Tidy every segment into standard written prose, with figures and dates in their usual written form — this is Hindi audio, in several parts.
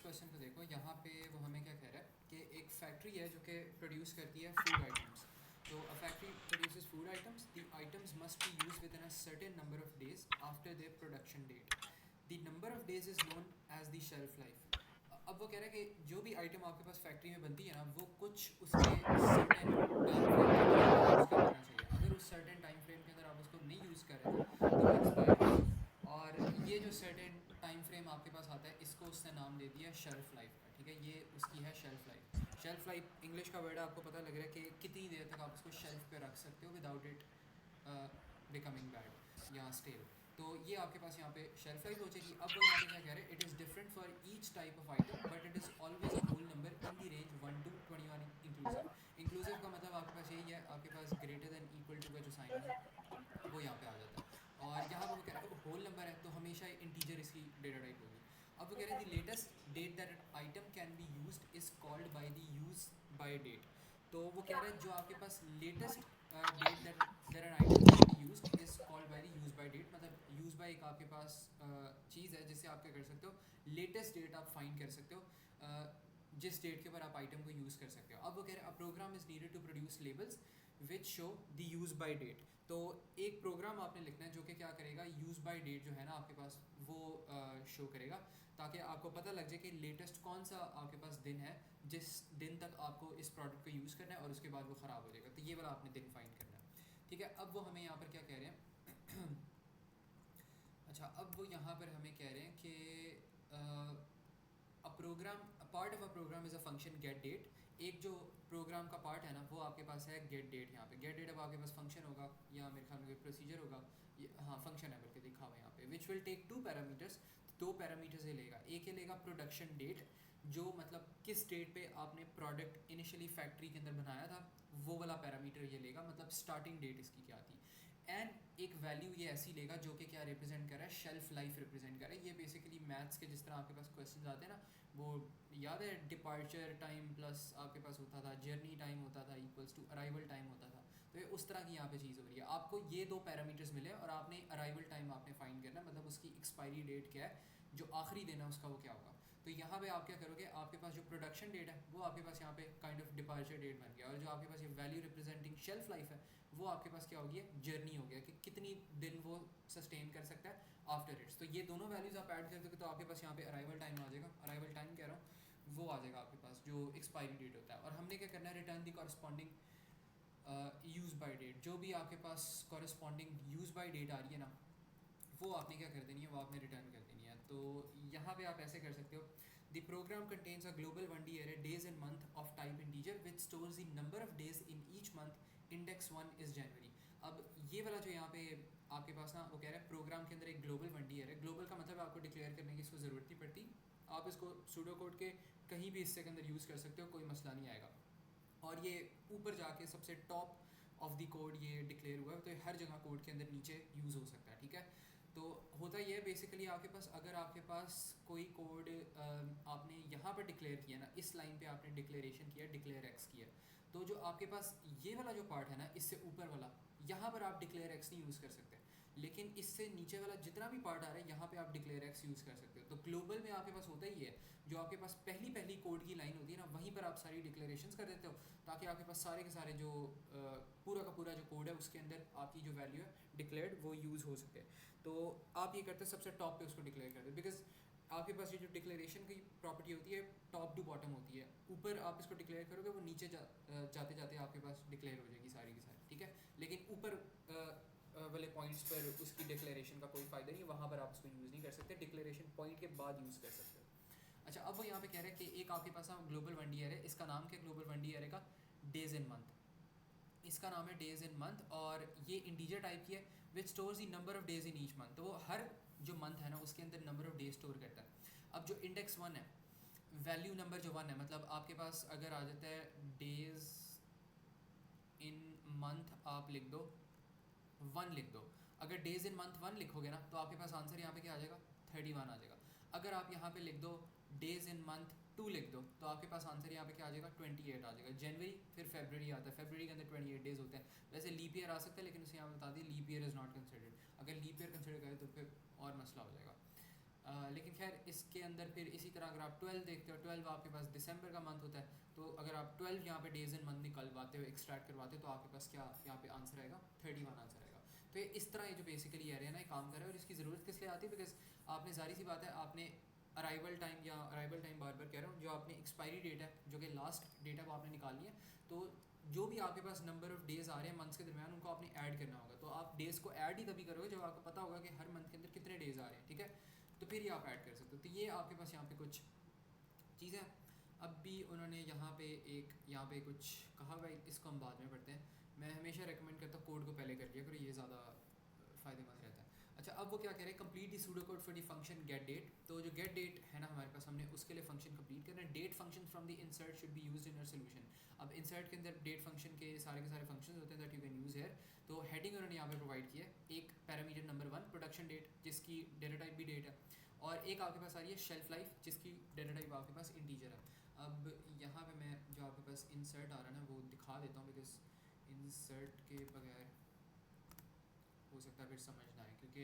क्वेश्चन को देखो, यहाँ पे वो हमें क्या कह रहा है कि एक फैक्ट्री है जो कि प्रोड्यूस करती है फूड आइटम्स. तो a factory produces food items. The items must be use within a certain number of days after their production date. The number of days is known as the shelf life. अब वो कह रहा है कि जो भी आइटम आपके पास फैक्ट्री में बनती है ना, वो कुछ उसके सर्टेन टाइम फ्रेम के अंदर आपको यूज़ कर लेना चाहिए. अगर उस सर्टेन टाइम फ्रेम के अंदर आप उसको नहीं यूज़ कर रहे थे तो वो एक्सपायर होगा. और ये जो सर्टेन टाइम फ्रेम आपके पास आता है, इसको उसने नाम दे दिया शेल्फ लाइफ का. ठीक है, ये उसकी है shelf life. Shelf life English का वर्ड है, आपको पता लग रहा है कि कितनी देर तक आप उसको शेल्फ पे रख सकते हो विदाउट इट बिकमिंग बैड या स्टेल. तो ये आपके पास यहाँ पे शेल्फ लाइफ हो जाएगी. अब वो यहाँ पे क्या कह रहे हैं, it is different for each type of item but it is always a whole number in the range 1 to 21 inclusive. Inclusive का मतलब आपके पास यही है, आपके पास ग्रेटर देन इक्वल टू का जो साइन है वो यहाँ पे आ जाता है. और यहाँ पर वो कह रहे हैं होल नंबर है तो हमेशा इंटीजर इसकी डेटा टाइप होगी. अब वो कह रहे हैं the latest date that item can be used is called by the use by date. तो वो कह रहे हैं जो आपके पास latest date that that an item can be used is called by the use by date. मतलब यूज बाय एक आपके पास चीज़ है जिससे आप क्या कर सकते हो, लेटेस्ट डेट आप फाइंड कर सकते हो जिस डेट के ऊपर आप आइटम को यूज़ कर सकते हो. अब वो कह रहे हैं a program is needed to produce labels which show the use by date. तो एक प्रोग्राम आपने लिखना है जो कि क्या करेगा, यूज़ बाय डेट जो है ना आपके पास वो शो करेगा, ताकि आपको पता लग जाए कि लेटेस्ट कौन सा आपके पास दिन है जिस दिन तक आपको इस प्रोडक्ट को यूज़ करना है और उसके बाद वो ख़राब हो जाएगा. तो ये वाला आपने दिन फाइंड करना है. ठीक है, अब वो हमें यहाँ पर क्या कह रहे हैं अच्छा, अब वो यहाँ पर हमें कह रहे हैं कि a program a part of a program is a function get date. एक जो प्रोग्राम का पार्ट है ना वो आपके पास है गेट डेट. यहाँ पे गेट डेट अब आपके पास फंक्शन होगा या मेरे ख्याल में प्रोसीजर होगा. ये हाँ फंक्शन है बल्कि दिखा हुआ है यहाँ पे. Which will take two parameters. दो पैरामीटर्स ये लेगा. एक ये लेगा प्रोडक्शन डेट, जो मतलब किस डेट पे आपने प्रोडक्ट इनिशियली फैक्ट्री के अंदर बनाया था वो वाला पैरामीटर ये लेगा, मतलब स्टार्टिंग डेट इसकी क्या थी. एंड एक वैल्यू ये ऐसी लेगा जो कि क्या रिप्रेजेंट कर रहा है, शेल्फ लाइफ रिप्रेजेंट कर रहा है. ये बेसिकली मैथ्स के जिस तरह आपके पास क्वेश्चन आते हैं ना, वो याद है डिपार्चर टाइम प्लस आपके पास होता था जर्नी टाइम होता था इक्वल्स टू अराइवल टाइम होता था. तो ये उस तरह की यहाँ पे चीज़ हो रही है. आपको ये दो पैरामीटर्स मिले और आपने अराइवल टाइम आपने फाइंड करना है, मतलब उसकी एक्सपायरी डेट क्या है, जो आखिरी दिन है उसका वो क्या होगा. तो यहाँ पे आप क्या करोगे, आपके पास जो प्रोडक्शन डेट है वो आपके पास यहाँ पे काइंड ऑफ डिपार्चर डेट बन गया, और जो आपके पास ये वैल्यू रिप्रेजेंटिंग शेल्फ लाइफ है वो आपके पास क्या होगी, जर्नी हो गया कि कितनी दिन वो सस्टेन कर सकता है आफ्टर इट्स. तो ये दोनों वैल्यूज़ आप ऐड कर दोगे तो आपके पास यहाँ पे अराइवल टाइम आ जाएगा. अराइवल टाइम कह रहा हूँ वो आ जाएगा आपके पास जो एक्सपायरी डेट होता है. और हमने क्या करना है, return the corresponding use by date. जो भी आपके पास कॉरस्पॉन्डिंग यूज़ बाय डेट आ रही है ना वो आपने क्या कर देनी है, वो आपने रिटर्न कर देनी है. तो यहाँ पे आप ऐसे कर सकते हो, the program contains a global 1D array days in month of type integer which stores the number of days in each month. Index 1 is January. अब ये वाला जो यहाँ पे आपके पास ना वो कह रहा है प्रोग्राम के अंदर एक ग्लोबल 1D एरे. ग्लोबल का मतलब आपको डिक्लेयर करने की इसको ज़रूरत नहीं पड़ती. आप इसको सूडो कोड के कहीं भी हिस्से के अंदर यूज़ कर सकते हो, कोई मसला नहीं आएगा. और ये ऊपर जाके सबसे टॉप ऑफ द कोड ये डिक्लेयर हुआ है, तो ये हर जगह कोड के अंदर नीचे यूज़ हो सकता है. ठीक है, तो होता ये है बेसिकली आपके पास अगर आपके पास कोई कोड आपने यहाँ पर डिक्लेयर किया ना, इस लाइन पे आपने डिक्लेरेशन किया, डिक्लेयर एक्स किया, तो जो आपके पास ये वाला जो पार्ट है ना इससे ऊपर वाला, यहाँ पर आप डिक्लेयर एक्स नहीं यूज़ कर सकते. लेकिन इससे नीचे वाला जितना भी पार्ट आ रहा है यहाँ पे आप डिक्लेयर एक्स यूज़ कर सकते हो. तो ग्लोबल में आपके पास होता ही है, जो आपके पास पहली पहली कोड की लाइन होती है ना वहीं पर आप सारी डिक्लेरेशंस कर देते हो, ताकि आपके पास सारे के सारे जो पूरा का पूरा जो कोड है उसके अंदर आपकी जो वैल्यू है डिक्लेयर्ड वो यूज़ हो सके. तो आप ये करते हैं सबसे टॉप पे उसको डिक्लेयर कर दो, बिकॉज आपके पास ये जो डिक्लेरेशन की प्रॉपर्टी होती है टॉप टू बॉटम होती है. ऊपर आप इसको डिक्लेयर करोगे वो नीचे जाते जाते आपके पास डिक्लेयर हो जाएगी सारी की सारी. ठीक है, लेकिन ऊपर वाले पॉइंट्स पर उसकी डिक्लेरेशन का कोई फ़ायदा नहीं, वहाँ पर आप उसको यूज़ नहीं कर सकते, डिक्लेरेशन पॉइंट के बाद यूज़ कर सकते हो. अच्छा, अब वो यहाँ पे कह रहे हैं कि एक आपके पास ग्लोबल 1D एरे, इसका नाम क्या ग्लोबल 1D एरे का, डेज इन मंथ. इसका नाम है डेज इन मंथ और ये इंटीजर टाइप की है विच stores the number of days in each month. तो वो हर जो मंथ है ना उसके अंदर नंबर ऑफ डेज स्टोर करता है. अब जो इंडेक्स 1 है, वैल्यू नंबर जो 1 है, मतलब आपके पास अगर आ जाता है डेज इन मंथ आप लिख दो 1 लिख दो. अगर डेज इन मंथ 1 लिखोगे ना तो आपके पास आंसर यहाँ पे क्या आ जाएगा, 31 आ जाएगा. अगर आप यहाँ पे लिख दो डेज इन मंथ 2 लिख दो तो आपके पास आंसर यहाँ पे क्या आ जाएगा, 28 आ जाएगा. जनवरी फिर फरवरी आता है, फरवरी के अंदर 28 डेज होते हैं. वैसे लीप ईयर आ सकता है लेकिन उसे यहाँ पे बता दिए leap year is not considered. अगर लीप ईयर कंसिडर करें तो फिर और मसला हो जाएगा. लेकिन खैर इसके अंदर फिर इसी तरह अगर आप 12 देखते हो, 12 आपके पास दिसंबर का मंथ होता है, तो अगर आप 12 यहाँ पे डेज एंड मंथ निकलवाते हो, एक्सट्रैक्ट करवाते हो, तो आपके पास क्या यहाँ पे आंसर आएगा 31 आंसर आएगा। तो ये इस तरह ये जो बेसिकली एरे है ना, ये काम कर रहा है। और इसकी ज़रूरत किस लिए आती है? बिकॉज आपने जारी सी बात है, आपने अराइवल टाइम या अराइवल टाइम बार बार कह रहा हूँ, जो आपने एक्सपायरी डेट है, जो कि लास्ट डेट है, वो आपने निकालनी है। तो जो भी आपके पास नंबर ऑफ डेज आ रहे हैं मंथ्स के दरमियान, उनको आपने ऐड करना होगा। तो आप डेज को ऐड ही तभी करोगे जब आपको पता होगा कि हर मंथ के अंदर कितने डेज आ रहे हैं, ठीक है? तो फिर ये आप ऐड कर सकते हो। तो ये आपके पास यहाँ पे कुछ चीज़ें हैं। अब भी उन्होंने यहाँ पे कुछ कहा हुआ है, इसको हम बाद में पढ़ते हैं। मैं हमेशा रेकमेंड करता हूँ कोड को पहले कर लिया करो, ये ज़्यादा फ़ायदेमंद रहता है। अच्छा, अब वो क्या कह रहे हैं, complete the pseudo code for the function get date. तो जो गेट डेट है ना हमारे पास, हमने उसके लिए फंक्शन कंप्लीट करना है। Date function from the insert should be used in your solution. अब इंसर्ट के अंदर डेट फंक्शन के सारे फंक्शंस होते हैं that you can use here. तो हेडिंग उन्होंने यहाँ पे प्रोवाइड की है, एक पैरामीटर नंबर 1 प्रोडक्शन डेट, जिसकी डेटा टाइप भी डेट है, और एक आपके पास आ रही है शेल्फ लाइफ, जिसकी डेटा टाइप आपके पास इंटीजर है। अब यहाँ पे मैं जो आपके पास इंसर्ट आ रहा है ना, वो दिखा देता हूँ, बिकॉज इंसर्ट के बगैर हो सकता है फिर समझ ना आए, क्योंकि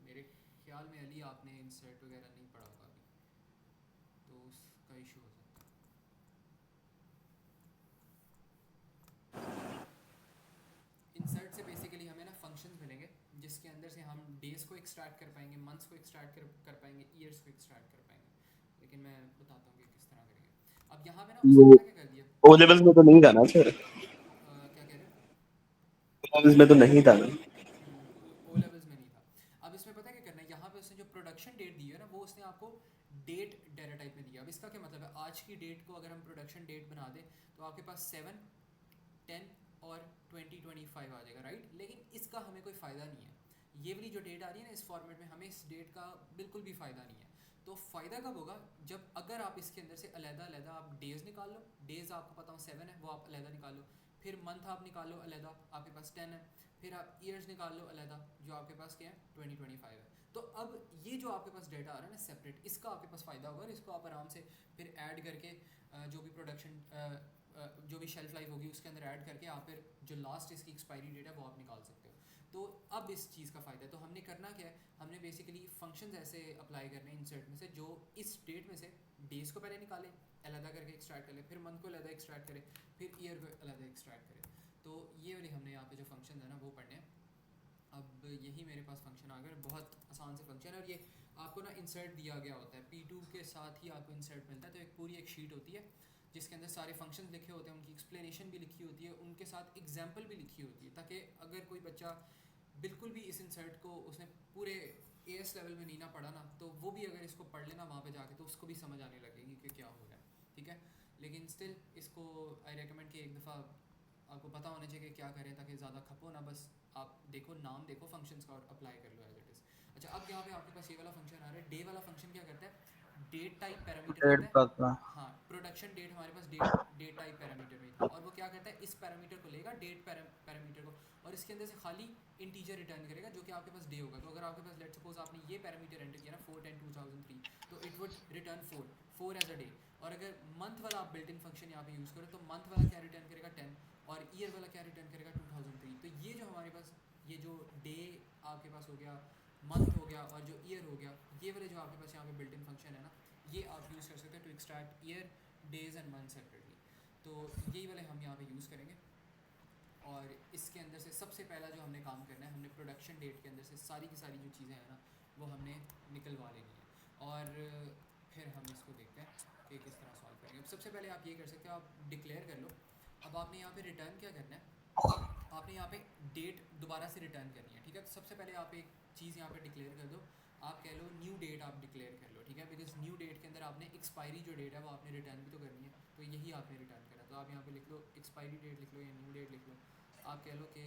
मेरे ख्याल में अली आपने इंसर्ट वगैरह नहीं पढ़ा होगा अभी, तो उसका इशू हो सकता है। इंसर्ट से बेसिकली हमें ना फंक्शंस मिलेंगे, जिसके अंदर से हम डेज को एक्सट्रैक्ट कर पाएंगे, मंथ्स को एक्सट्रैक्ट कर पाएंगे, ईयर्स को एक्सट्रैक्ट कर पाएंगे। लेकिन मैं बताता हूँ कि किस तरह करेंगे। अब यहाँ पे ना उसने वो पता क्या कर दिया, ओ लेवल्स में तो नहीं था ना सर? क्या कह रहे हो? ओ लेवल्स में तो नहीं था ना? ओ लेवल्स में नहीं था। अब इसमें पता है क्या करना है, यहाँ पे उसने जो प्रोडक्शन डेट दी है ना, वो उसने आपको डेट डाटा टाइप में दिया। अब इसका क्या मतलब है, आज की डेट को अगर हम प्रोडक्शन डेट बना दें, तो आपके पास 7, 10 और 2025 आ जाएगा, राइट? लेकिन इसका हमें कोई फ़ायदा नहीं है। ये वाली जो डेट आ रही है ना इस फॉर्मेट में, हमें इस डेट का बिल्कुल भी फ़ायदा नहीं है। तो फ़ायदा कब होगा, जब अगर आप इसके अंदर से अलग-अलग आप डेज़ निकाल लो, डेज़ आपको पता हो 7 है, वो आप अलग निकाल लो। फिर मंथ आप निकाल लो अलग, आपके पास 10 है। फिर आप ईयर्स निकाल लो अलग, जो आपके पास क्या है 2025 है। तो अब ये जो आपके पास डेटा आ रहा है ना सेपरेट, इसका आपके पास फ़ायदा होगा, और इसको आप आराम से फिर ऐड करके जो भी प्रोडक्शन जो भी शेल्फ लाइफ होगी उसके अंदर ऐड करके आप फिर जो लास्ट इसकी एक्सपायरी डेट है वो आप निकाल सकते हो। तो अब इस चीज़ का फ़ायदा है। तो हमने करना क्या है, हमने बेसिकली फंक्शंस ऐसे अप्लाई करने हैं इंसर्ट में से, जो इस डेट में से डेज़ को पहले निकाले, अलग करके एक्सट्रैक्ट करें, फिर मंथ को अलग एक्सट्रैक्ट करें, फिर ईयर को अलग एक्सट्रैक्ट करें। तो ये वाली हमने यहाँ पे जो फंक्शन है ना वो पढ़ने हैं। अब यही मेरे पास फंक्शन आ गए, बहुत आसान से फंक्शन है। और ये आपको ना इंसर्ट दिया गया होता है, P2 के साथ ही आपको इंसर्ट मिलता है। तो एक पूरी एक शीट होती है जिसके अंदर सारे फंक्शंस लिखे होते हैं, उनकी एक्सप्लेनेशन भी लिखी होती है, उनके साथ एग्जाम्पल भी लिखी होती है, ताकि अगर कोई बच्चा बिल्कुल भी इस इंसर्ट को उसने पूरे एएस लेवल में नहीं ना पढ़ा ना, तो वो भी अगर इसको पढ़ लेना वहाँ पे जाके, तो उसको भी समझ आने लगेगी कि क्या हो रहा है, ठीक है? लेकिन स्टिल इसको आई रेकमेंड कि एक दफ़ा आपको पता होना चाहिए कि क्या करें, ताकि ज़्यादा खपो ना, बस आप देखो, नाम देखो फंक्शंस का और अप्लाई कर लो एज इट इज़। अच्छा, अब यहाँ पे आपके पास ये वाला फंक्शन आ रहा है, डे वाला फंक्शन क्या करता है, डेट टाइप पैरामीटर डेट लेता है। का था। हाँ, प्रोडक्शन डेट हमारे पास डेट टाइप पैरामीटर में था, और वो क्या करता है, इस पैरामीटर को लेगा, डेट पैरामीटर को, और इसके अंदर से खाली इंटीजर रिटर्न करेगा, जो कि आपके पास डे होगा। तो अगर आपके पास लेट सपोज आपने ये पैरामीटर एंटर किया ना 4/10/2003, तो it would return 4 as a day. और अगर मंथ वाला आप बिल्ट इन फंक्शन यहाँ पे यूज़ करो, तो मंथ वाला क्या रिटर्न करेगा 10, और ईयर वाला क्या रिटर्न करेगा 2003। तो ये जो हमारे पास ये जो डे आपके पास हो गया, मंथ हो गया, और जो ईयर हो गया, ये वाले जो आपके पास यहाँ पे बिल्ट इन फंक्शन है ना, ये आप यूज़ कर सकते हो to extract year, days and month separately. तो यही वाले हम यहाँ पे यूज़ करेंगे। और इसके अंदर से सबसे पहला जो हमने काम करना है, हमने प्रोडक्शन डेट के अंदर से सारी की सारी जो चीज़ें हैं ना, वो हमने निकलवा लेनी है, और फिर हम इसको देखते हैं कि किस तरह सॉल्व करेंगे। अब सबसे पहले आप ये कर सकते हो, आप डिक्लेयर कर लो। अब आपने यहाँ पे रिटर्न क्या करना है, आपने यहाँ पे डेट दोबारा से रिटर्न करनी है, ठीक है? तो सबसे पहले आप एक चीज़ यहाँ पे डिक्लेयर कर दो, आप कह लो न्यू डेट आप डिक्लेयर कर लो, ठीक है? बिकॉज न्यू डेट के अंदर आपने एक्सपायरी जो डेट है वो आपने रिटर्न भी तो करनी है, तो यही आपने रिटर्न करा। तो आप यहाँ पे लिख लो एक्सपायरी डेट, लिख लो या न्यू डेट लिख लो। आप कह लो कि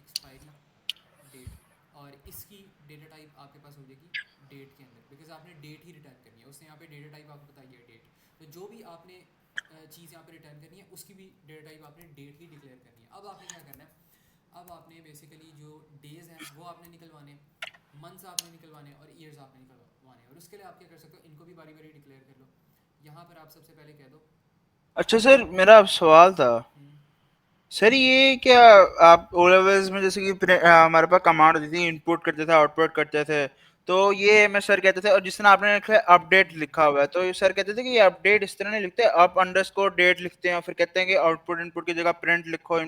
एक्सपायरी डेट, और इसकी डेटा टाइप आपके पास हो जाएगी डेट के अंदर, बिकॉज आपने डेट ही रिटर्न करनी है। उसने यहाँ पे डेटा टाइप आपको बताई है डेट, तो जो भी आपने चीज़ यहाँ पे रिटर्न करनी है, उसकी भी डेटा टाइप आपने डेट ही डिक्लेयर करनी है। अब आपने क्या करना है, अब आपने बेसिकली जो डेज़ हैं वो आपने निकलवाने, मंथ्स आपने निकलवाने, और ईयर्स आपने निकलवाने। और उसके लिए आप क्या कर सकते हो, इनको भी बारी बारी डिक्लेयर कर लो। यहाँ पर आप सबसे पहले कह दो। अच्छा सर, मेरा अब सवाल था। हम्म, सर ये क्या, आप ओ लेवल्स में जैसे कि हमारे पास कमांड होती थी, इनपुट करते थे आउटपुट करते थे, तो ये मैं सर कहते थे, और जिस तरह आपने लिखा है अपडेट लिखा हुआ है, तो ये सर कहते थे कि ये अपडेट इस तरह नहीं लिखते, अप अंडरस्कोर डेट लिखते हैं, फिर कहते हैं कि आउटपुट इनपुट की जगह प्रिंट लिखो,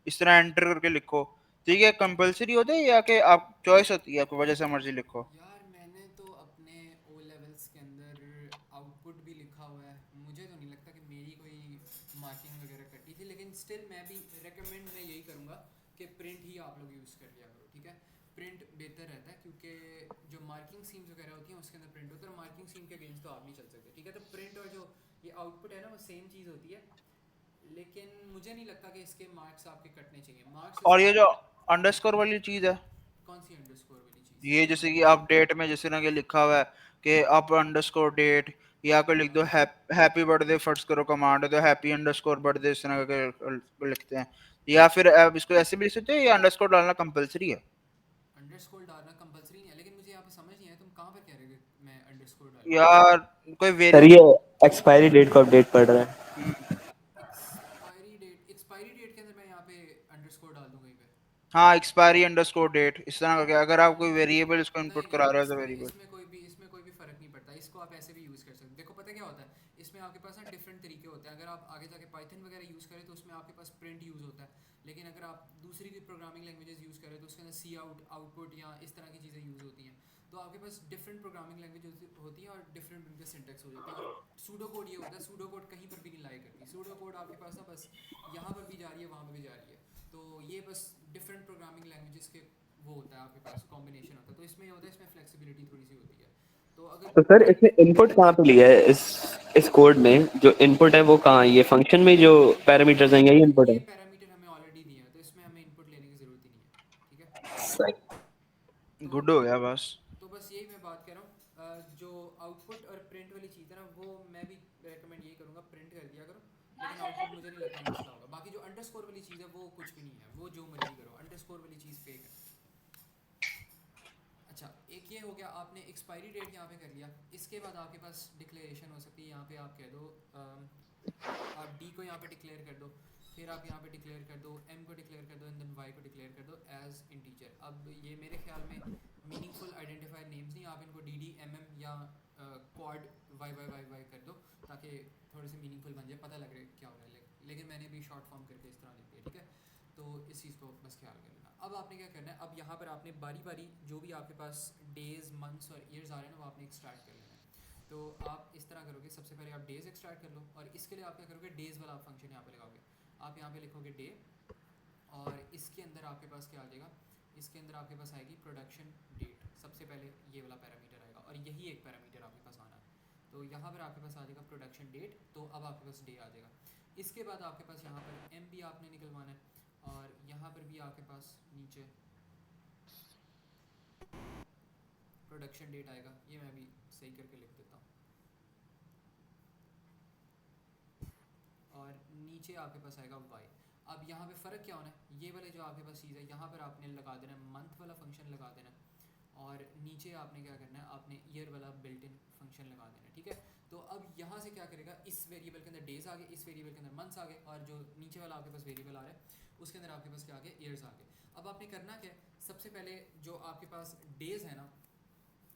इस तरह एंटर करके लिखो। तो ये कंपलसरी होता है या कि आप चॉइस होती है, आपको वजह से मर्जी लिखो? यार मैंने तो अपने ओ लेवल्स के अंदर आउटपुट भी लिखा हुआ है, मुझे तो नहीं लगता कि मेरी कोई मार्किंग वगैरह कटी थी, लेकिन स्टिल मैं भी रेकमेंड मैं यही करूँगा कि प्रिंट ही आप लोग यूज़ कर लिया करो, ठीक है। प्रिंट बेहतर रहता है क्योंकि जो मार्किंग सीम्स वगैरह होती हैं उसके अंदर प्रिंट होता है, मार्किंग सीम के अगेंस्ट तो आप नहीं चल सकते, ठीक है। तो प्रिंट और जो ये आउटपुट है ना वो सेम चीज़ होती है, लेकिन मुझे नहीं लगता कि इसके मार्क्स आपके कटने चाहिए। मार्क्स और ये इसके जो अंडरस्कोर वाली चीज है, कौन सी अंडरस्कोर वाली चीज़? ये जैसे कि आप डेट में जिस तरह के लिखा हुआ है कि अप अंडरस्कोर डेट, या कोई लिख दो हाँ, हैप्पी बर्थडे, फर्स्ट करो कमांड है तो हैप्पी अंडरस्कोर बर्थडे, इस तरह के लिखते हैं। या फिर आप इसको ऐसे भी लिख सकते हैं, या अंडरस्कोर डालना कंपलसरी है? अंडरस्कोर डालना कंपलसरी नहीं है, लेकिन मुझे यहाँ पे समझ नहीं आया तुम कहाँ पर कह रहे हो कि मैं अंडरस्कोर डालूँ। यार कोई सर ये वेरिएबल। एक्सपायरी डेट को अपडेट पड़ रहा है। एक्सपायरी डेट के अंदर मैं यहाँ पे अंडरस्कोर डाल दूँ कहीं पे? हाँ, एक्सपायरी अंडरस्कोर डेट, इस तरह का, अगर आप कोई वेरिएबल इसको नहीं इनपुट नहीं, करा रहे हो तो इसमें वेरिएबल। इसमें कोई भी फ़र्क नहीं पड़ता, इसको आप ऐसे भी यूज़ कर सकते हो। देखो पता क्या होता है, इसमें आपके पास ना डिफरेंट तरीके होते हैं। अगर आप आगे जाके पाइथन वगैरह यूज़ करें तो उसमें आपके पास प्रिंट यूज़ होता है, लेकिन अगर आप दूसरी की प्रोग्रामिंग लैंग्वेजेस यूज़ करें तो उसके अंदर सी आउट, आउटपुट या इस तरह की चीज़ें यूज़ होती हैं। तो आपके पास डिफरेंट प्रोग्रामिंग लैंग्वेज होती हैं और डिफरेंट उनके सिंटेक्स हो जाते हैं। और सूडो कोड ये होता है, सूडो कोड कहीं पर भी नहीं लाई करती, सूडो कोड आपके पास ना बस यहाँ पर भी जा रही है वहाँ पर भी जा रही है। तो ये बस डिफरेंट प्रोग्रामिंग लैंग्वेजेस के वो होता है, आपके पास कॉम्बिनेशन होता है। तो इसमें ये होता है, इसमें फ्लेक्सिबिलिटी थोड़ी सी होती है। तो अगर तो सर प्रिंट इसमें इनपुट कहाँ पे लिया है, इस कोड में जो इनपुट है वो कहाँ है? ये फंक्शन में जो पैरामीटर्स हैं यही इनपुट ये है? पैरामीटर हमें ऑलरेडी दिए हैं, तो इसमें हमें इनपुट लेने की ज़रूरत ही नहीं है, ठीक है। सही। तो गुड हो गया बस। तो बस यही मैं बात कर रहा हूँ। जो आउटपुट और प्रिंट वाली चीज़ है ना, वो मैं भी रेकमेंड यही करूँगा, प्रिंट कर दिया करो। लेकिन आउटपुट मुझे नहीं लगता मसला होगा। बाकी जो अंडरस्कोर वाली चीज़ है वो कुछ भी नहीं है, वो जो मर्जी करो, अंडरस्कोर वाली चीज़ फेक है। अच्छा, एक ये हो गया, आपने एक्सपायरी डेट यहाँ पे कर लिया। इसके बाद आपके पास डिक्लेरेशन हो सकती है, यहाँ पे आप कह दो आप डी को यहाँ पे डिक्लेयर कर दो, फिर आप यहाँ पे डिक्लेयर कर दो एम को डिक्लेयर कर दो, एंड देन वाई को डिक्लेयर कर दो एज इंटीजर। अब ये मेरे ख्याल में मीनिंगफुल आइडेंटिफायर नेम्स नहीं, आप इनको डी डी एम एम या क्वाड वाई वाई वाई वाई कर दो, ताकि थोड़े से मीनिंगफुल बन जाए, पता लग रहा है क्या हो रहा है। लेकिन मैंने भी शॉर्ट फॉर्म करके इस तरह लिख दिया, ठीक है। तो इस चीज़ को बस ख्याल कर लेना। अब आपने क्या करना है, अब यहाँ पर आपने बारी बारी जो भी आपके पास डेज, मंथ्स और ईयर्स आ रहे हैं ना, वो आपने एक्सट्रैक्ट कर लेना है। तो आप इस तरह करोगे, सबसे पहले आप डेज एक्सट्रैक्ट कर लो, और इसके लिए आप क्या करोगे, डेज वाला आप फंक्शन यहाँ पे लगाओगे। आप यहाँ पे लिखोगे डे, और इसके अंदर आपके पास क्या आ जाएगा, इसके अंदर आपके पास आएगी प्रोडक्शन डेट। सबसे पहले ये वाला पैरामीटर आएगा, और यही एक पैरामीटर आपके पास आना है। तो यहाँ पर आपके पास आ जाएगा प्रोडक्शन डेट, तो अब आपके पास डे आ जाएगा। इसके बाद आपके पास यहाँ पर एम भी आपने निकलवाना है, और यहाँ पर भी आपके पास नीचे प्रोडक्शन डेट आएगा। ये मैं भी सही करके लिख देता हूँ। और नीचे आपके पास आएगा वाई। अब यहाँ पे फ़र्क क्या होना है, ये वाले जो आपके पास चीज़ है यहाँ पर आपने लगा देना है मंथ वाला फंक्शन लगा देना है, और नीचे आपने क्या करना है, आपने ईयर वाला बिल्ट इन फंक्शन लगा देना है, ठीक है। तो अब यहाँ से क्या करेगा, इस वेरिएबल के अंदर डेज आ गए, इस वेरिएबल के अंदर मंथ्स आ गए, और जो नीचे वाला आपके पास वेरिएबल आ रहा है उसके अंदर आपके पास क्या आ गया, ईयर्स आ गए। अब आपने करना क्या है, सबसे पहले जो आपके पास डेज है ना,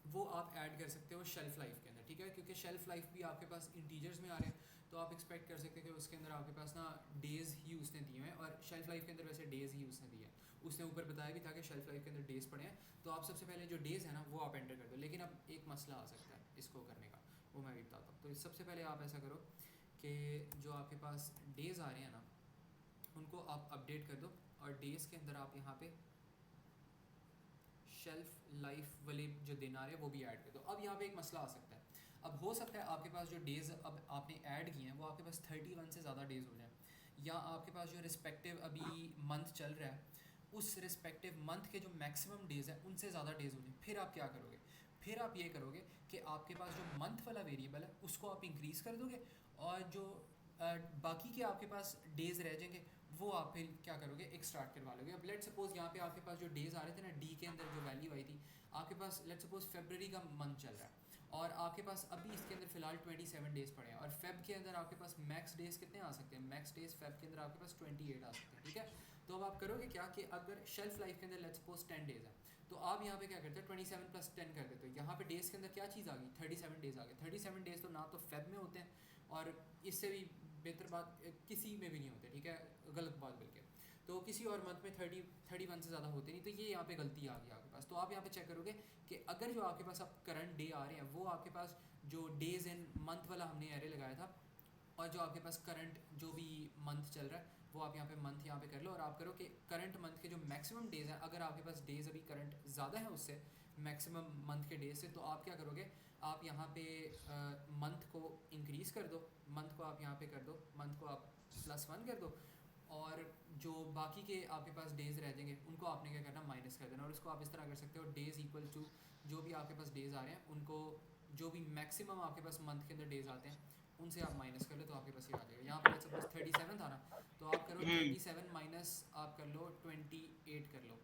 वो आप ऐड कर सकते हो शेल्फ लाइफ के अंदर, ठीक है। क्योंकि शेल्फ लाइफ भी आपके पास इंटीजर्स में आ रहे हैं, तो आप एक्सपेक्ट कर सकते हैं कि उसके अंदर आपके पास ना डेज ही उसने दिए हैं, और शेल्फ लाइफ के अंदर वैसे डेज ही उसने दिए हैं। उसने ऊपर बताया भी था कि शेल्फ लाइफ के अंदर डेज पड़े हैं। तो आप सबसे पहले जो डेज है ना वो आप एंटर कर दो। लेकिन अब एक मसला आ सकता है इसको करने का, वो मैं भी बताता हूँ। तो सबसे पहले आप ऐसा करो कि जो आपके पास डेज आ रहे हैं ना, उनको आप अपडेट कर दो, और डेज के अंदर आप यहाँ पे शेल्फ लाइफ वाले जो दिन आ रहे हैं वो भी ऐड कर दो। अब यहाँ पे एक मसला आ सकता है, अब हो सकता है आपके पास जो डेज़ अब आपने ऐड किए हैं वो आपके पास 31 से ज़्यादा डेज़ हो जाए, या आपके पास जो रिस्पेक्टिव अभी मंथ चल रहा है उस रिस्पेक्टिव मंथ के जो मैक्सिमम डेज़ हैं उनसे ज़्यादा डेज़ हो जाए। फिर आप क्या करोगे, फिर आप ये करोगे कि आपके पास जो मंथ वाला वेरिएबल है उसको आप इंक्रीज़ कर दोगे, और जो बाकी के आपके पास डेज़ रह जाएंगे वो आप फिर क्या करोगे, एक्सट्रैक्ट करवा लोगे। अब लेट सपोज यहाँ पे आपके पास जो डेज़ आ रहे थे ना, डी के अंदर जो वैल्यू आई थी, आपके पास लेट सपोज फरवरी का मंथ चल रहा है, और आपके पास अभी इसके अंदर फिलहाल 27 डेज़ पड़े हैं, और फेब के अंदर आपके पास मैक्स डेज़ कितने आ सकते हैं, मैक्स डेज़ फेब के अंदर आपके पास 28 आ सकते हैं, ठीक है। तो अब आप करोगे क्या कि अगर शेल्फ लाइफ के अंदर लेट सपोज 10 डेज़ है, तो आप यहाँ पे क्या करते हो 27 प्लस 10 कर देते हो। यहाँ पे डेज़ के अंदर क्या चीज़ आ गई 37 डेज़ आ गए। 37 डेज़ तो ना तो फेब में होते हैं और इससे भी बेहतर बात किसी में भी नहीं होते, ठीक है, गलत बात बल्कि। तो किसी और मंथ में 31 से ज़्यादा होते नहीं, तो ये यहाँ पे गलती आ गई आपके पास। तो आप यहाँ पे चेक करोगे कि अगर जो आपके पास अब करंट डे आ रहे हैं वो आपके पास जो डेज़ इन मंथ वाला हमने एरे लगाया था और जो आपके पास करंट जो भी मंथ चल रहा है वो आप यहाँ पे मंथ यहाँ पे कर लो और आप करो कि करंट मंथ के जो मैक्सिमम डेज़ हैं, अगर आपके पास डेज़ अभी करंट ज़्यादा है उससे मैक्सिमम मंथ के डेज से, तो आप क्या करोगे, आप यहाँ पे मंथ को इंक्रीज़ कर दो, मंथ को आप यहाँ पे कर दो, मंथ को आप +1 कर दो और जो बाकी के आपके पास डेज़ रह जाएंगे उनको आपने क्या करना, माइनस कर देना। और उसको आप इस तरह कर सकते हो, डेज़ इक्वल टू जो भी आपके पास डेज़ आ रहे हैं उनको, जो भी मैक्सिमम आपके पास मंथ के अंदर डेज़ आते हैं उनसे आप माइनस कर लो, तो आपके पास ये आ जाएगा। यहाँ पर सपोज 37 था ना, तो आप करो 37 माइनस आप कर लो 28 कर लो,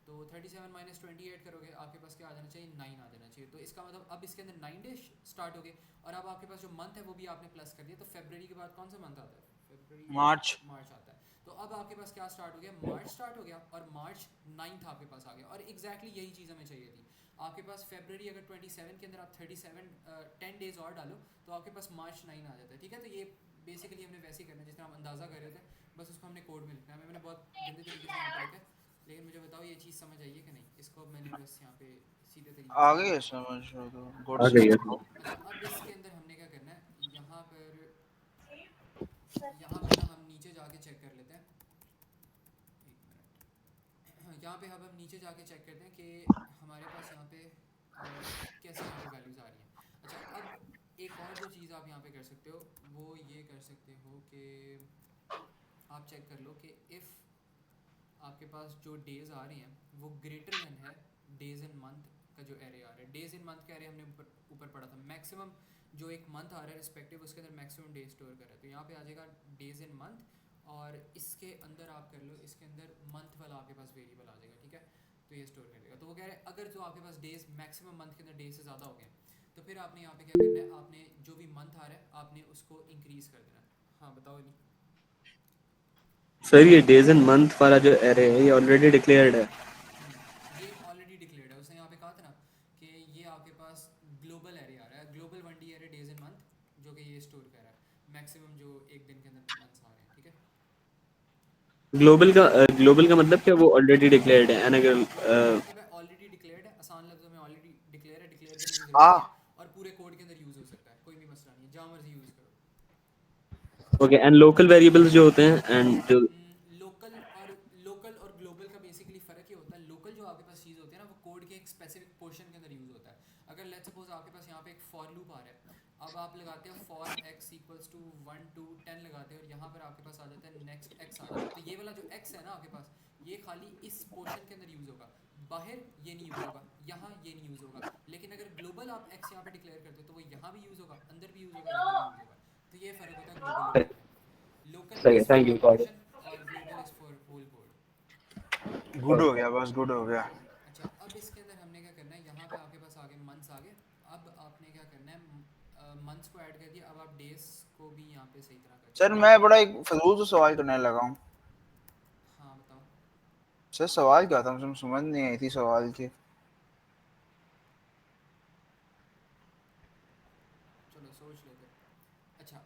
तो 37 माइनस 28 करोगे आपके पास क्या आ जाना चाहिए, 9 आ जाना चाहिए। तो इसका मतलब अब इसके अंदर 9 डेज स्टार्ट हो गए और अब आपके पास जो मंथ है वो भी आपने प्लस कर दिया। तो फरवरी के बाद कौन सा मंथ आता है, फरवरी मार्च। मार्च आता है। तो अब आपके पास क्या स्टार्ट हो गया, मार्च स्टार्ट हो गया और मार्च 9 आपके पास आ गया। और एग्जैक्टली यही चीज़ हमें चाहिए थी। आपके पास फरवरी अगर 27 के अंदर आप 10 डेज और डालो तो आपके पास मार्च 9 आ जाता है, ठीक है। तो ये बेसिकली हमने वैसे ही करना है जिस तरह हम अंदाज़ा कर रहे थे, बस उसको हमने कोड में लिखना है। मैंने बहुत गंदे तरीके से यहाँ पे लिखा है, लेकिन मुझे बताओ ये चीज़ समझ आई है कि नहीं। इसको अब मैंने बस यहाँ पे सीधे तरीके से आ लिख गई है दिया। समझ लो तो गुड आ गई है। सिस्टम। अच्छा, अब इसके अंदर हमने क्या करना है, यहाँ पे ना हम नीचे जाके चेक कर लेते हैं, एक मिनट। यहाँ पे अब हम नीचे जाके चेक करते हैं कि हमारे पास यहाँ पे कैसे यहाँ पे वैल्यूज़ आ रही हैं। अच्छा, अब एक और जो चीज़ आप यहाँ पे कर सकते हो वो ये कर सकते हो कि आप चेक कर लो कि इफ़ आपके पास जो डेज़ आ रही हैं वो ग्रेटर देन है डेज़ इन मंथ का जो एरे आ रहा है। डेज़ इन मंथ का एरे हमने ऊपर पढ़ा था, मैक्सिमम जो एक मंथ आ रहा है रिस्पेक्टिव उसके अंदर मैक्सिमम डेज स्टोर कर रहा है। तो यहाँ पे आ जाएगा डेज़ इन मंथ और इसके अंदर आप कर लो, इसके अंदर मंथ वाला आपके पास वेरिएबल आ जाएगा, ठीक है। तो ये स्टोर कर देगा। तो वो कह रहे हैं अगर जो आपके पास डेज़ मैक्सिमम मंथ के अंदर डेज से ज़्यादा हो गए तो फिर आपने यहाँ पे क्या करना है, आपने जो भी मंथ आ रहा है आपने उसको इंक्रीज़ कर देना है। हाँ बताओ नहीं। सर ये डेज एंड मंथ वाला जो एरे है ये ऑलरेडी डिक्लेयर्ड है। ये ऑलरेडी डिक्लेयर्ड है। उसने यहाँ पे कहा था ना कि ये आपके पास ग्लोबल एरे आ रहा है, global 1D array days in month, जो कि ये स्टोर कर रहा है मैक्सिमम जो एक दिन के अंदर मंथ्स आ रहे हैं, ठीक है। ग्लोबल का मतलब क्या, वो ऑलरेडी डिक्लेयर्ड है एंड ग्लोबल का अगर मतलब है ऑलरेडी डिक्लेयर्ड है, आसान लफ्जों में ऑलरेडी डिक्लेयर है, डिक्लेयर करने की आ ज़रूरत नहीं है और पूरे कोड के अंदर यूज़ हो सकता है, कोई भी मसला नहीं है, जहाँ मर्जी यूज़ करो। ओके एंड लोकल वेरिएबल्स जो होते हैं एंड जो लोकल और ग्लोबल का बेसिकली फ़र्क ये होता है, लोकल जो आपके पास चीज़ होती है ना वो कोड के एक स्पेसिफिक पोर्शन के अंदर यूज़ होता है। अगर लेट्स सपोज आपके पास यहाँ पे एक फॉर लूप आ रहा है, अब आप लगाते हो for x equals to 1 to 10 लगाते हो और यहाँ पर आपके पास आ जाता है नेक्स्ट x आ जाता है। तो ये वाला जो x है ना आपके पास, ये खाली इस पोर्शन के अंदर यूज़ होगा, बाहर ये नहीं यूज़ होगा, यहाँ ये नहीं यूज़ होगा। लेकिन अगर ग्लोबल आप x यहाँ पे डिक्लेयर करते हो तो वो यहाँ भी यूज़ होगा, अंदर भी यूज़ होगा, यहाँ भी यूज़ होगा। तो ये फ़र्क होता है ग्लोबल लोकल में। लोकल सही है, is for thank you one got it. Portion और global is for whole code. Good हो गया, बस गुड हो गया। अच्छा, अब इसके अंदर हमने क्या करना है, यहाँ पे आपके पास आगे मंथ्स आ गए। अब आपने क्या करना है, मंथ्स को ऐड कर दिया, अब आप डेज को भी यहाँ पे सही तरह कर सर सकते हो। मैं बड़ा एक फजूल सा सवाल करने लगा हूँ। हाँ बताओ। सर सवाल क्या था, मुझे समझ नहीं आई थी सवाल की। चलो सोच लेते। अच्छा,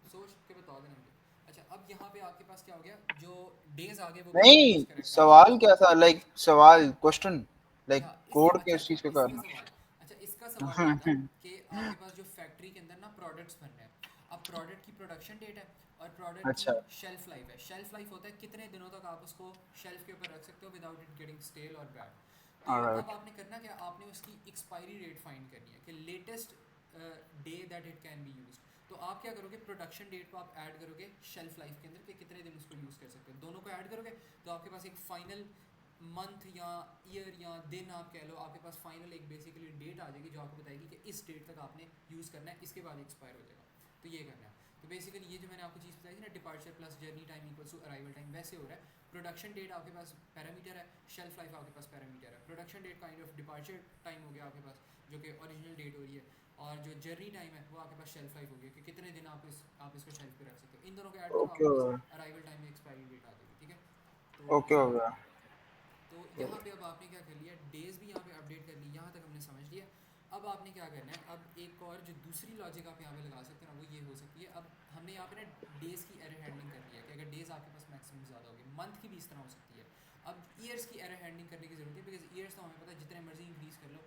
सोच के बता देना मुझे। अच्छा, अब यहाँ पे आपके पास क्या हो गया, जो डेज आ गए वो भी आपके नहीं, पास करेक्ट आ गए। सवाल क्या था, लाइक सवाल क्वेश्चन, लाइक अच्छा कोड के अच्छा उस अच्छा चीज के इसका कारण। सवाल। अच्छा, इसका सवाल ये था कि आपके पास जो फैक्ट्री के अंदर ना प्रोडक्ट्स बन रहे हैं, अब प्रोडक्ट की प्रोडक्शन डेट है और प्रोडक्ट की अच्छा, शेल्फ लाइफ है। शेल्फ लाइफ होता है कितने दिनों तक आप उसको शेल्फ के ऊपर रख सकते हो विदाउट इट गेटिंग स्टेल और बैड। तो अब ऑलराइट। आपने करना क्या, आपने उसकी एक्सपायरी डेट फाइंड करनी है कि latest day that it can be used. तो आप क्या करोगे, प्रोडक्शन डेट को आप ऐड करोगे शेल्फ लाइफ के अंदर कि कितने दिन उसको यूज़ कर सकते हो, दोनों को ऐड करोगे तो आपके पास एक फाइनल मंथ या ईयर या दिन आप कह लो, आपके पास फाइनल एक बेसिकली डेट आ जाएगी जो आपको बताएगी कि इस डेट तक आपने यूज़ करना है, इसके बाद एक्सपायर हो जाएगा। तो ये करना है। तो बेसिकली ये जो मैंने आपको चीज़ बताई थी ना, departure plus journey time equals to arrival time, वैसे हो रहा है। प्रोडक्शन डेट आपके पास पैरामीटर है, शेल्फ लाइफ आपके पास पैरामीटर है। Production date kind of departure time हो गया आपके पास जो कि ओरिजिनल डेट हो रही है, और जो जर्नी टाइम है वो आपके पास शेल्फ लाइफ हो गया कि कितने दिन आप इसको शेल्फ पे रख सकते हो। इन दोनों को ऐड करो, ओके आपके हो पास गया। अराइवल टाइम में एक्सपायरी डेट आ जाएगी, ठीक है। तो ओके हो गया। तो यहाँ पे अब आपने क्या कर लिया, डेज भी यहाँ पे अपडेट कर ली, यहाँ तक हमने समझ लिया। अब आपने क्या करना है, अब एक और जो दूसरी लॉजिक आप यहाँ पे लगा सकते हो ना, वो ये हो सकती है। अब हमने यहाँ पे ना डेज़ की एरर हैंडलिंग कर लिया कि अगर डेज़ आपके पास मैक्सिमम ज़्यादा होगी, मंथ की भी इस तरह हो सकती है। अब ईयर्स की एरर हैंडलिंग करने की ज़रूरत है, बिकॉज ईयर्स तो हमें पता है जितने मर्जी इंक्रीज़ कर लो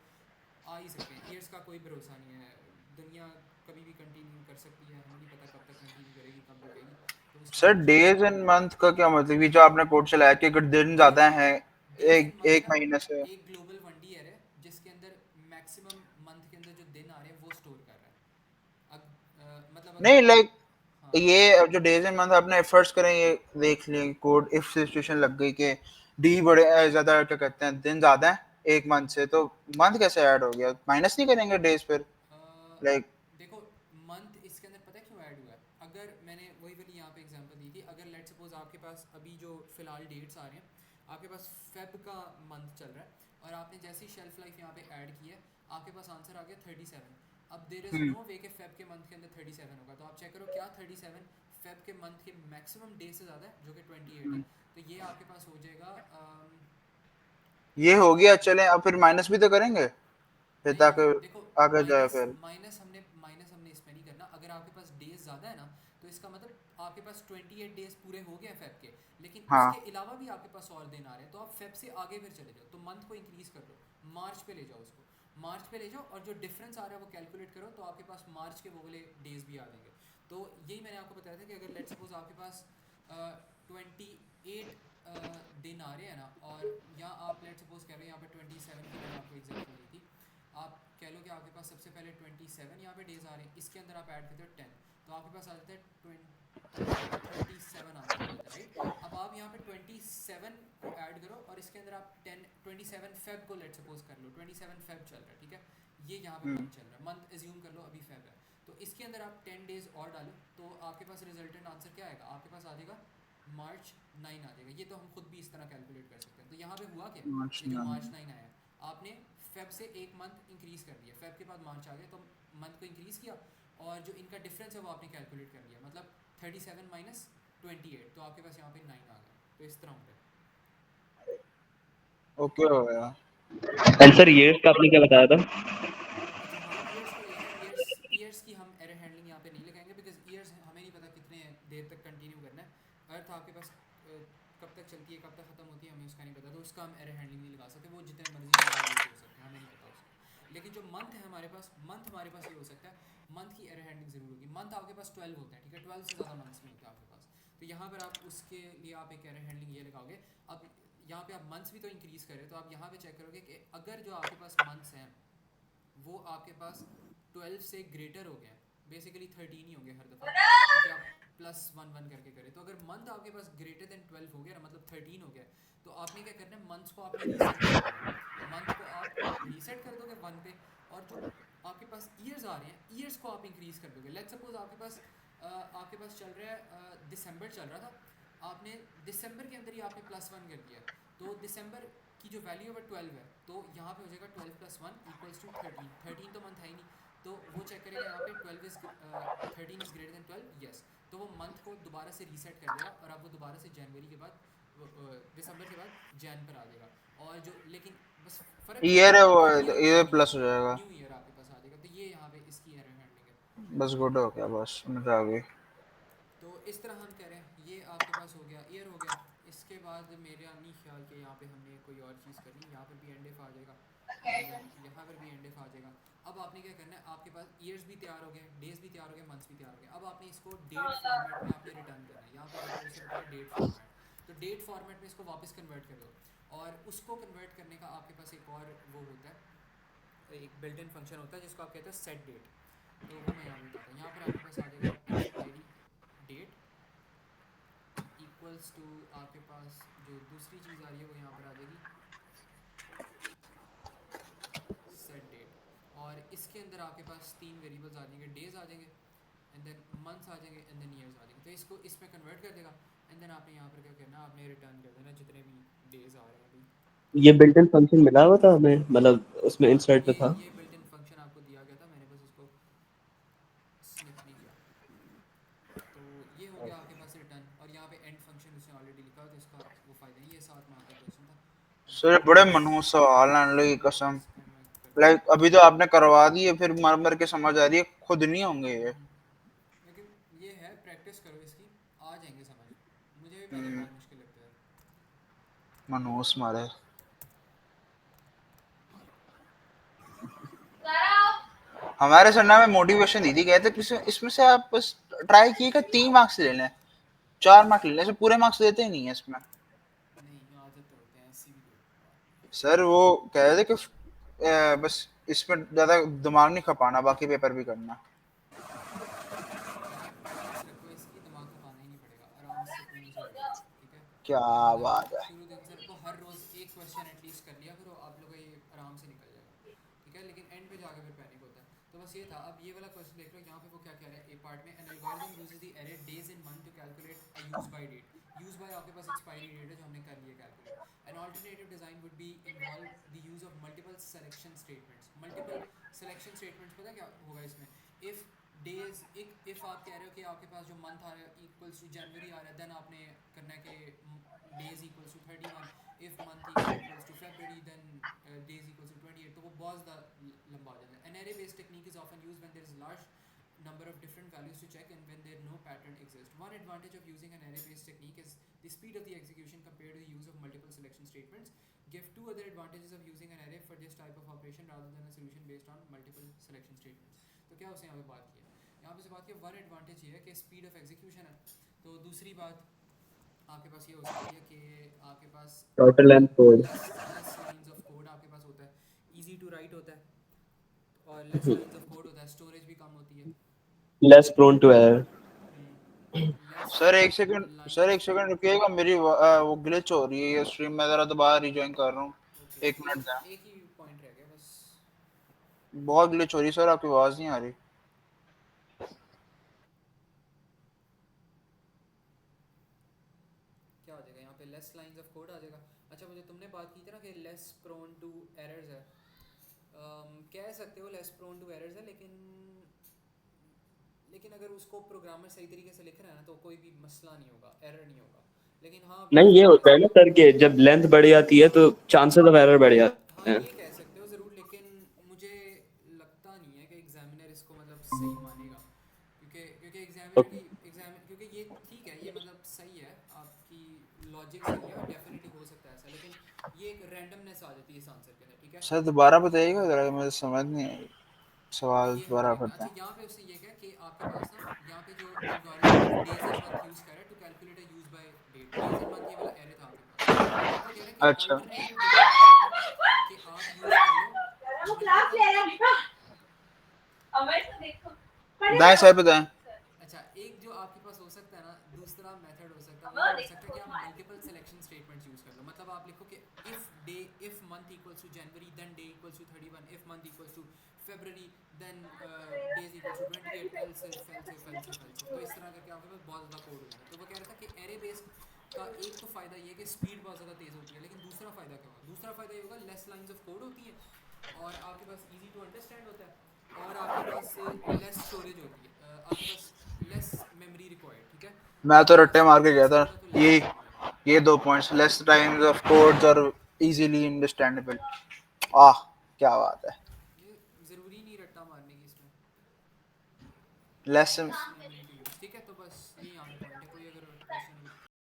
आ ही सकते हैं। ईयर्स का कोई भरोसा नहीं है, दुनिया कभी भी कंटिन्यू कर सकती है, हमें नहीं पता कब तक कंटिन्यू करेगी, कब रुकेगी, तो उसका सर कुछ डेज एंड मंथ का क्या मतलब, ये जो आपने कोड चलाया कि अगर दिन ज्यादा है डेज एंड एक मंथ एक ना महीने से। एक ग्लोबल वनडी एयर है जिसके अंदर मैक्सिमम मंथ के अंदर जो दिन आ रहे हैं वो स्टोर कर रहा है। मतलब अगर नहीं आप, लाइक हाँ ये अब जो डेज एंड मंथ आपने एफर्ट्स करें, ये देख लिए कोड इफ सिचुएशन लग गई कि डी बड़े ज्यादा क्या कहते हैं दिन ज्यादा है एक मंथ से, तो मंथ कैसे ऐड हो गया, माइनस नहीं करेंगे डेज फिर अ, लाइक? देखो मंथ इसके अंदर पता है क्यों ऐड हुआ है। अगर मैंने वही वाली यहाँ पे एग्जांपल दी थी, अगर लेट सपोज आपके पास अभी जो फिलहाल डेट्स आ रहे हैं, आपके पास फेब का मंथ चल रहा है और आपने जैसे ही शेल्फ लाइफ यहाँ पे ऐड की है, आपके पास आंसर आ गया 37। अब देर इज़ नो वे के फेब के मंथ के अंदर 37 होगा, तो आप चेक करो क्या 37 फेब के मंथ के मैक्सिमम डे से ज़्यादा है जो कि 28 है। तो ये आपके पास हो जाएगा ये हो गया, चलें अब फिर माइनस भी तो करेंगे फिर नहीं ताकि देखो, आगे जाए माइनस फिर। माइनस हमने इसमें नहीं करना। अगर आपके पास डेज ज़्यादा है ना, तो इसका मतलब आपके पास 28 डेज पूरे हो गए हैं फेब के, लेकिन हाँ उसके अलावा भी आपके पास और दिन आ रहे हैं, तो आप फेब से आगे फिर चले जाओ, तो मंथ को इंक्रीज़ कर लो, मार्च पे ले जाओ उसको, मार्च पे ले जाओ और जो डिफरेंस आ रहा है वो कैलकुलेट करो, तो आपके पास मार्च के वो वाले डेज भी आ जाएंगे। तो यही मैंने आपको बताया था कि अगर लेट सपोज आपके पास 28 दिन आ रहे हैं ना, और यहाँ आप लेट सपोज कह रहे हो यहाँ पे 27 की मैंने आपको एग्जांपल दी थी, आप कह लो कि आपके पास सबसे पहले 27 यहाँ पे डेज आ रहे हैं, इसके अंदर आप ऐड करते हो 10, तो आपके पास आ जाता है 37 आंसर आ जाता है, राइट। अब आप यहाँ पे 27 को ऐड करो और इसके अंदर आप 27 फेब को लेट सपोज कर लो, 27 फेब चल रहा है, ठीक है, ये यहाँ पे मंथ चल रहा है, मंथ एज्यूम कर लो अभी फेब है, तो इसके अंदर आप 10 डेज और डालो, तो आपके पास रिजल्टेंट आंसर क्या आएगा, आपके पास आ जाएगा मार्च 9 आ जाएगा। ये तो हम खुद भी इस तरह कैलकुलेट कर सकते हैं। तो यहाँ पे हुआ क्या, ये जो मार्च 9 आया, आपने फेब से एक मंथ इंक्रीज कर दिया, फेब के बाद मार्च आ गया तो मंथ को इंक्रीज किया, और जो इनका डिफरेंस है वो आपने कैलकुलेट कर लिया, मतलब 37 माइनस 28, तो आपके पास यहाँ पे 9 आ गया। तो इस तरह होता है। ओके हो गया। आंसर ईयर्स का आपने क्या बताया था? अच्छा हाँ, ईयर्स का ये है, ईयर्स ईयर्स की हम एरर हैंडलिंग यहाँ पे नहीं लगाएंगे, बिकॉज ईयर्स हमें नहीं पता कितने देर तक कंटिन्यू करना है। अर्थ आपके पास कब तक चलती है, कब तक ख़त्म होती है, हमें उसका नहीं पता, तो उसका हम एरर हैंडलिंग नहीं लगा सकते, वो जितने मर्जी ज़्यादा यूज़ हो सकते हैं, हमें नहीं पता उसका। लेकिन जो मंथ है हमारे पास, मंथ हमारे पास ये हो सकता है, मंथ की एरर हैंडलिंग ज़रूर होगी। मंथ आपके पास 12 होते हैं, ठीक है, 12 से ज़्यादा मंथ्स नहीं होते आपके पास, तो यहाँ पर आप उसके लिए आप एक एरर हैंडलिंग ये लगाओगे। अब यहाँ पे आप मंथ्स भी तो इंक्रीज़ करें, तो आप यहाँ पे चेक करोगे कि अगर जो आपके पास मंथ्स हैं वो आपके पास 12 से ग्रेटर हो गए हैं, बेसिकली 13 ही होंगे हर दफ़ा, क्योंकि आप +1 1 करके करें, तो अगर मंथ आपके पास ग्रेटर देन 12 हो गया ना, मतलब 13 हो गया, तो आपने क्या करना है, मंथ्स को आपने रीसेट कर देना है, मंथ को आप रीसेट कर दोगे 1 पे, और जो आपके पास ईयर्स आ रहे हैं, ईयर्स को आप इंक्रीज़ कर दोगे। लेट्स सपोज आपके पास चल रहा है दिसंबर चल रहा था, आपने दिसंबर के अंदर ही आपने +1 कर दिया, तो दिसंबर की जो वैल्यू है वो 12 है, तो यहाँ पे हो जाएगा 12 + 1 = 13। 13 तो मंथ है ही नहीं, तो वो चेक करेगा यहाँ पे 13 इज़ ग्रेटर देन 12, यस, तो वो मंथ को दोबारा से रीसेट कर देगा, और अब वो दोबारा से जनवरी के बाद दिसंबर के बाद जैन पर आ जाएगा। और जो लेकिन बस फ़र्क क्या ईयर है है, वो, ईयर ये चेंज नहीं प्लस होगा, हो जाएगा। न्यू ईयर आपके पास आ जाएगा, तो ये यहाँ पे इसकी एरर हैंडलिंग है। बस गुड हो गया, बस मजा आ गई। तो इस तरह हम कह रहे हैं, ये आपके पास हो गया, ईयर हो गया। इसके बाद मेरा नहीं ख्याल कि यहाँ पे हमने कोई और चीज़ करनी, यहाँ पर भी एंड इफ आ जाएगा, एंड देन यहाँ पर भी एंड इफ आ जाएगा। अब आपने क्या करना है, आपके पास ईयर्स भी तैयार हो गए, डेज भी तैयार हो गए, मंथ्स भी तैयार हो गए, अब आपने इसको डेट फॉर्मेट में आपने रिटर्न करना है। यहाँ पे देखो उसे बताया डेट फॉर्मेट, तो डेट फॉर्मेट में इसको वापस कन्वर्ट कर दो, और उसको कन्वर्ट करने का आपके पास एक और वो होता है, एक बिल्ट इन फंक्शन होता है जिसको आप कहते हैं सेट डेट। तो वो मैं यहाँ पे बताता हूँ, यहाँ पर आपके पास आ जाएगा एक्सपायरी डेट इक्वल्स टू, आपके पास जो दूसरी चीज़ आ रही है वो यहाँ पर आ जाएगी सेट डेट, और इसके अंदर आपके पास तीन वेरिएबल्स आ जाएंगे, डेज आ जाएंगे, एंड देन मंथ्स आ जाएंगे, एंड देन ईयर्स आ जाएंगे, तो इसको इसमें कन्वर्ट कर देगा, एंड देन आपने यहाँ पर क्या करना, आपने रिटर्न कर देना जितने भी डेज आ रहे हैं अभी। ये बिल्ट इन फंक्शन मिला हुआ था हमें, मतलब उसमें हाँ, इंसर्ट में था। ये बिल्ट इन फंक्शन आपको दिया गया था, मैंने बस इसको स्निप नहीं किया। तो ये हो गया आपके पास रिटर्न, और यहाँ पे एंड फंक्शन उसने ऑलरेडी लिखा हुआ, तो इसका वो फ़ायदा नहीं, ये 7 मार्क का क्वेश्चन था। सर बड़े मनहूस सवाल हैं अल्लाह की कसम। इसमें मैं करता हूँ। लाइक अभी तो आपने करवा दिए, फिर मर मर के समझ आ रही है, खुद नहीं होंगे ये। लेकिन ये है, प्रैक्टिस करो इसकी, आ जाएंगे समझ। मुझे भी पहले बहुत मुश्किल लगता है। मनहूस मारे। हमारे सर ने हमें मोटिवेशन दी थी, कहते किसी इसमें से आप बस ट्राई किए कि 3 मार्क्स ले लें, 4 मार्क्स ले लें, ऐसे पूरे मार्क्स देते ही नहीं है इसमें। नहीं, आ जाते होते हैं ऐसी भी कोई बात नहीं है। सर वो कह रहे थे कि बस इसमें ज्यादा दिमाग नहीं खपाना, बाकी पेपर भी करना। भाई प्रैक्टिस रखो इसकी, दिमाग खपाना ही नहीं पड़ेगा, आराम से क्वीन से बैठो। ठीक है। क्या मतलब बात है। शुरू दिन से रखो, हर रोज़ एक क्वेश्चन एटलीस्ट कर लिया करो, आप लोग का ये आराम से निकल जाएगा। ठीक है, लेकिन एंड पे जाके फिर पैनिक होता है। तो बस ये था। अब ये वाला क्वेश्चन देख लो, यहाँ पे वो क्या कह रहा है ए पार्ट में, an algorithm uses the array days in month to calculate a use by date. Use by आपके पास एक्सपायरी डेट है जो हमने कर लिया calculate. An alternative design would be involve the use of multiple selection statements. Multiple selection statements पता क्या होगा इसमें? इफ़ डेज, एक इफ़ आप कह रहे हो कि आपके पास जो मंथ आ रहा है इक्वल्स टू जनवरी आ रहा है, देन आपने करना है कि days equals to 31। If month equals to February, then days equals to 28। तो वो बहुत ज़्यादा लंबा हो जाता है। An array based technique is often use when there is large number of different values to check and when there no pattern exists. One advantage of using an array based technique is the speed of the execution compared to the use of multiple selection statements. Give two other advantages of using an array for this type of operation rather than a solution based on multiple selection statements. तो क्या उसने यहाँ पे बात की है? यहाँ पे से बात की, वन एडवांटेज ये है कि स्पीड ऑफ एग्जीक्यूशन है। तो दूसरी बात आपके पास ये हो सकती है कि आपके पास total length code. Less lines of code आपके पास होता है, इजी टू राइट होता है, और लेस लाइंस ऑफ कोड होता है, स्टोरेज भी कम होती है। Less prone to error. Less sir एक सेकंड, सर एक लाइंस। सेकंड रुकिएगा, मेरी वो ग्लिच हो रही है ये स्ट्रीम में, जरा दोबारा रिजॉइन कर रहा हूँ। ओके, 1 मिनट दें। एक ही पॉइंट रह गया बस। बहुत ग्लिच हो रही है सर, आपकी आवाज नहीं आ रही। क्या आ जाएगा यहाँ पे? लेस लाइंस ऑफ कोड आ जाएगा। अच्छा, मुझे तुमने बात की थी ना कि लेस प्रोन टू एरर्स है। कह सकते हो लेस प्रोन टू एरर्स है, लेकिन अगर उसको प्रोग्रामर सही तरीके से लिख रहा है ना तो कोई भी मसला नहीं होगा, एरर नहीं होगा। लेकिन हाँ, नहीं, ये ये कह होता है ना सकते सर के जब लेंथ बढ़ जाती है तो चांसेस ऑफ एरर बढ़ हाँ जाते हैं। ये कह सकते हो ज़रूर, लेकिन मुझे लगता नहीं है कि एग्जामिनर इसको मतलब सही मानेगा। क्योंकि एग्जामिनर की क्योंकि ये ठीक है, ये मतलब सही है, आपकी लॉजिक सही है और डेफिनेटली हो सकता है ऐसा, लेकिन ये एक रैंडमनेस आ जाती है इस आंसर के अंदर। ठीक है। सर दोबारा बताइएगा जरा, मुझे समझ नहीं आई, सवाल ये हम दोबारा करेंगे। करते अच्छा, हैं। यहाँ पे उससे ये क्या कि आपके पास ना यहाँ पे जो एल्गोरिथम है वो डेज एंड मंथ यूज़ कर रहा है to calculate a use by date. Days and month ये वाला एरे था आपके पास। अब वो कह रहा है कि अच्छा ऑल्टरनेटिव डिज़ाइन हो सकता है कि आप यूज़ कर लो मल्टीपल। दाएं साइड पे दाएं। अच्छा, एक जो आपके पास हो सकता है ना, दूसरा मेथड हो सकता है, वो ये हो सकता है कि आप मल्टीपल सिलेक्शन स्टेटमेंट्स यूज़ कर लो। मतलब आप लिखो कि if month equals to January, then day equals to 31। If month equals to February, then days equals to 28। Else if. तो इस तरह करके आपके पास बहुत ज़्यादा कोड हो जाता है। तो वो कह रहा था कि एरे बेस्ड का एक तो फ़ायदा ये है कि स्पीड बहुत ज़्यादा तेज़ होती है, लेकिन दूसरा फ़ायदा क्या होगा? दूसरा फ़ायदा ये होगा लेस लाइंस ऑफ कोड होती है, और आपके पास इजी टू अंडरस्टैंड होता है, और आपके पास लेस स्टोरेज होती है, आपके पास लेस मेमोरी रिक्वायर्ड। ठीक है। मैं तो तो अगर रट्टे मार के गया ऐसा था। होगा तो लेस ये मेमोरी होगा। ये 2 points, less times of codes और इजीली अंडरस्टैंडेबल। आह, क्या बात है। ये ज़रूरी नहीं रट्टा मारने की इसमें। लेस